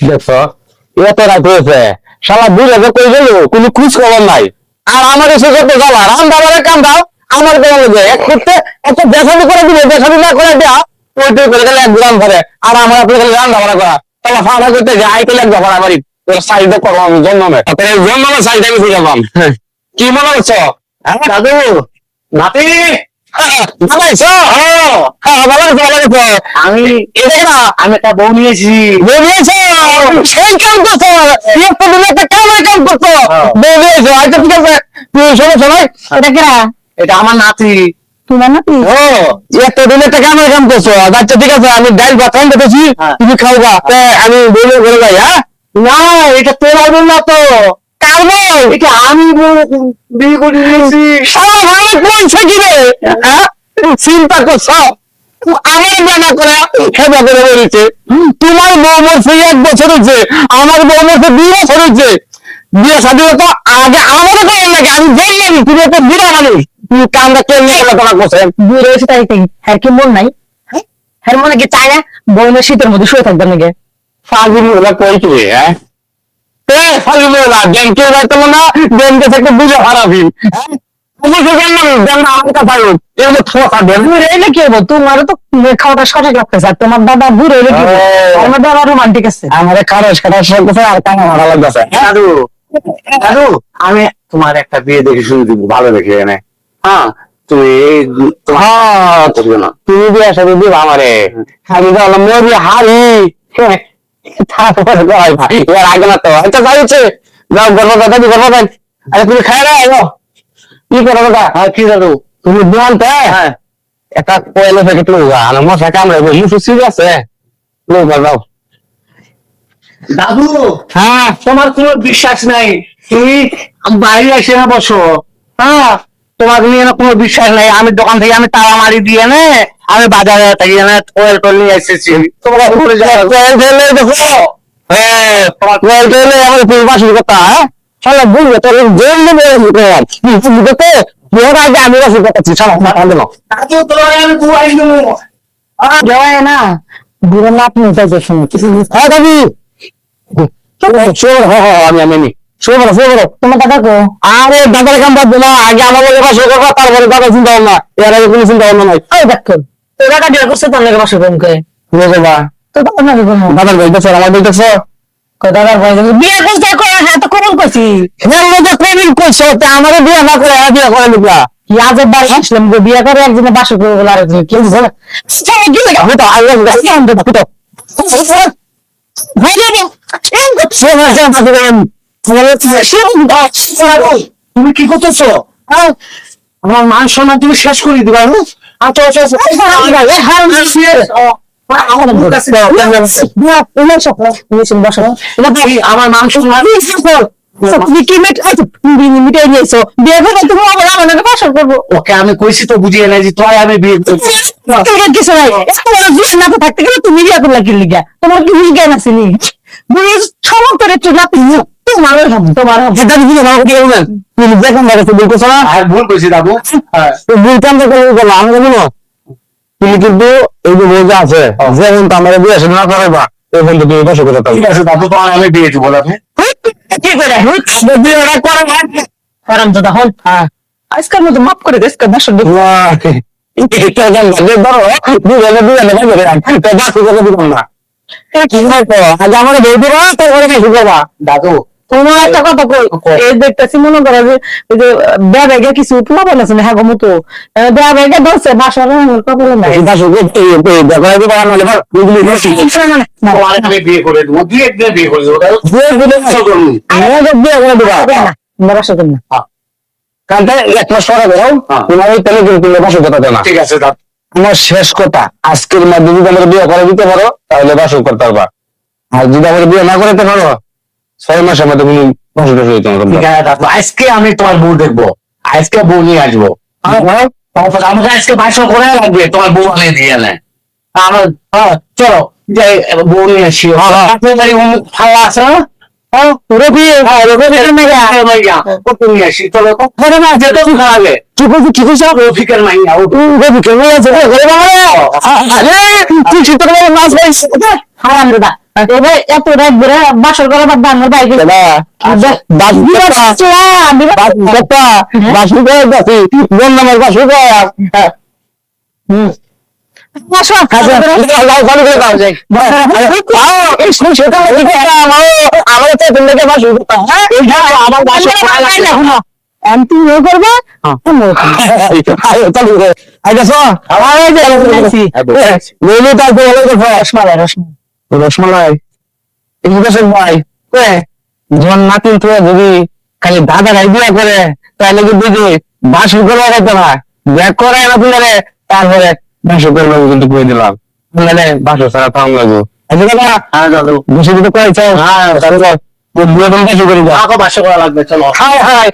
দেখছো এত রাত হয়েছে, শালা বুঝে যে কই গেল কোনো খোঁজ খবর নাই। আর আমার এসে করতে জ্বালা, রান্দাবারের কাম দাও আমার দেওয়া লাগে এক করতে এত বেসাবি করে দিবে, বেসাবি না করে দেওয়া ওই তুই করে গেলে এক গ্রাম ধরে। আর আমার আপনি গেলে রান্দাবাড়া করা তাহলে ফাঁকা করতে যে আই পেলে একবার বাড়ি সাইডে করবো আমি জন্মে জন্মে সাইড আমি খুঁজে পাম। কি মনে হচ্ছে দাদু নাতি আমি আমি একটা বউ নিয়েছি। বউ নিয়েছো সেই কাম করছো, একটা দিলে একটা কামের কাম করছো। বউ নিয়েছো আচ্ছা ঠিক আছে, তুই শোনো সবাই এটা কিনা, এটা আমার নাতি। তোমার নাতি? ও একটা দিলে একটা কামের কাম করছো। আচ্ছা ঠিক আছে, আমি ডাল ভাত রান্না করছি, তুমি খাওয়া। আমি বলে বলে যাই। হ্যাঁ না এটা তোর বল না তো, কার বল? এটা আমি বিয়ে করে নিয়েছি। সারা ভারত বলছে কি রে? হ্যাঁ চিন্তা করছো আমার জানা করে খেবা করে বলেছে। তোমার বউ মরছে 1 বছর হচ্ছে, আমার বউ মরছে 2 বছর হচ্ছে। বিয়ে স্বাধীনতা আগে আমারও করার লাগে, আমি বললাম তুমি একটা বুড়া মানুষ, তুমি কামটা কেন নিয়ে আলোচনা করছেন? বুড়ো হয়েছে তাই হ্যাঁ কি মন নাই? হ্যাঁ মনে কি চায় না বউনের শীতের মধ্যে শুয়ে থাকবেন নাকি? ফাগুন ওরা কই কি? হ্যাঁ ফাগুন ওরা ব্যাংকে যাইতো না, ব্যাংকে থেকে বুঝে হারাবি। তোমারও তো খাওয়াটা সঠিক লাগতেছে, আর তোমার দাদা বুড়ো হইলে কি আমার দাদা রোমান্টিক আছে, আমার খারাস খারাস লাগতেছে আর কানা ভালো লাগতেছে। দাদু দাদু আমি তোমার একটা বিয়ে দেখে শুরু দিব ভালো দেখে এনে। হ্যাঁ তুমি তুমি বিয়ে সাথে দিবা আমারে, আমি বললাম মেয়ে হারি তারপরে এর আগে না তো হয়তো যাইছে যাও গর্ব দাদি গর্ব দেন। আরে তুমি খাই না কি করো দাদা? হ্যাঁ কি দাদু তুমি বলতে একটা কয়লা প্যাকেট লোক আর মশা কামড়াবো মুসু সিরিয়াস আছে লোক দাও। দাদু হ্যাঁ তোমার কোনো বিশ্বাস নাই, তুমি বাইরে এসে না বসো। হ্যাঁ তোমার নিয়ে না কোনো বিশ্বাস নাই, আমি দোকান থেকে আমি তালা মারি দিয়ে নে আমি বাজারে থাকি না ওয়েল টোল নিয়ে এসেছি। তোমরা ঘুরে যাও ওয়েল টোলে দেখো। হ্যাঁ ওয়েল টোলে আমার পুরো বাসুর কথা। হ্যাঁ শালা বুঝবে তোর জন্য বুঝতে বিয়ের আগে আমি বাসুর কথা শালা মাথা দিল। দাদু তোমার আমি বুয়াই দেবো জয় না বুড়ো লাভ নিয়ে যাই শুনে কিছু। হ্যাঁ দাবি আমি তোমার দাদা কো? আরে দাদার কাম বাদ না, আগে আমার বাসা করবো তারপরে দাদা চিন্তা ভাবনা, এর আগে কোনো চিন্তা ভাবনা নাই। ওই দেখো তো দাদা বিয়ে করছে তোর নাকি বাসা কম কে বুঝবা তো দাদা নাকি কোনো দাদার ভাই দেখছো আমার ভাই দেখছো দাদার ভাই বিয়ে করছে হ্যাঁ তো কখন করছি হ্যাঁ মজা ট্রেনিং করছো তা আমারে বিয়ে না করে বিয়ে করে নিবা কি আজব বার আসলাম গো বিয়ে করে একজনে বাসা করে বলে আরেকজন কি বুঝলে কি লাগে হয়তো আগে দেখো তুমি কি করতেছো? আমার মান সম্মান তুমি শেষ করে দিবা। আমার মান সম্মান তুমি কি মিটাই নিয়েছো বিয়ে করে তুমি আমাদের বাসা করবো। ওকে আমি কইছি তো বুঝিয়ে নাই যে তোর আমি বিয়ে করছি কিছু নাই বিয়ে না থাকতে গেলে তুমি বিয়ে করলে কি লিগা তোমার কি জ্ঞান আছে নি সমন করে চলে ভুল করেছি দাদু ভুলতাম আমি জানো তুমি কিন্তু এই যে বোঝা আছে যেমন তো আমার বিয়ে না করাইবা এই বন্ধু তুমি বসে করে ঠিক আছে দাদু তো আমি বিয়ে দিব দাদু কি করে বিয়েটা করে হারাম দাদা হল আজকাল মতো মাফ করে দেশ বাসা এটা জান ধরো আগে আমার বই দিবা তারপরে কি করবা দাদু। তোমার একটা কথা কই এই দেখতেছি মনে করো যে ওই যে ব্যাগে কিছু উঠলো বলে আছে না হ্যাঁ মতো ব্যাগে ধরছে বাসার কপালে নাই আমি বিয়ে করে দেবো বিয়ে করে দেবো বাসা করুন না কারণ এক মাস পরে বেরো তোমার ওই তেলে কিন্তু বাসা কথা দেয় না। ঠিক আছে দাদু আমার শেষ কথা আজকের মধ্যে যদি আমার বিয়ে করে দিতে পারো তাহলে বাসক করতে পারবা, আর যদি আমার বিয়ে না করতে পারো 6 মাসের মধ্যে কোনো বাসক হইতে হবে। আজকে আমি তোমার বউ দেখবো, আজকে বউ নিয়ে আসবো আমাকে আজকে বাসক করে লাগবে তোমার বউ আনিয়ে দিয়ে নেয় আমার চলো যে বউ নিয়ে আসি খাওয়া আছে না রবি নিয়ে আসি চলো খাওয়াবে কি বলছি কি বলছো রফিকের মাইয়া রফিকের মাইয়া এবার এত রাত ধরে বাসর করা বাদ আমার বাইকে রসমালাই ভাই যখন নাতিন তো যদি খালি দাদারাই বিয়ে করে তাহলে কিন্তু যে বাসর করে রাখতে না ব্যাগ করে না তুলে তারপরে বাসর করে নেবো কিন্তু করে দিলাম মানে বাসর ছাড়া তো আমরা বসে দিতে কয়েছে বাসর করা লাগবে চলো হাই হাই